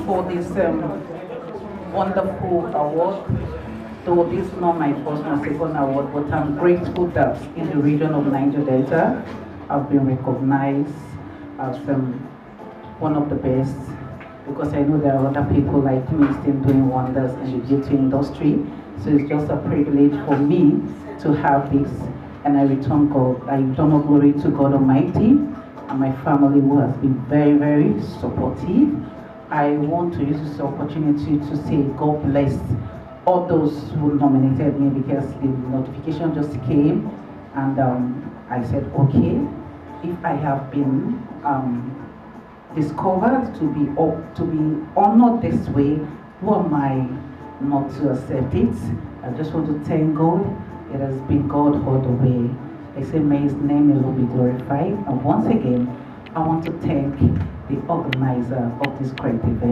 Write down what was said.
for this wonderful award. Though this is not my first nor second award, but I'm grateful that in the region of Niger Delta, I've been recognized as one of the best, because I know there are other people like me still doing wonders in the beauty industry. So it's just a privilege for me to have this, and I return all glory to God Almighty and my family who has been very, very supportive. I want to use this opportunity to say God bless all those who nominated me, because the notification just came, and I said, okay, if I have been discovered to be honored this way, who am I not to accept it? I just want to thank God. It has been God all the way. I say, may His name will be glorified. And once again, I want to thank the organizer of this great event.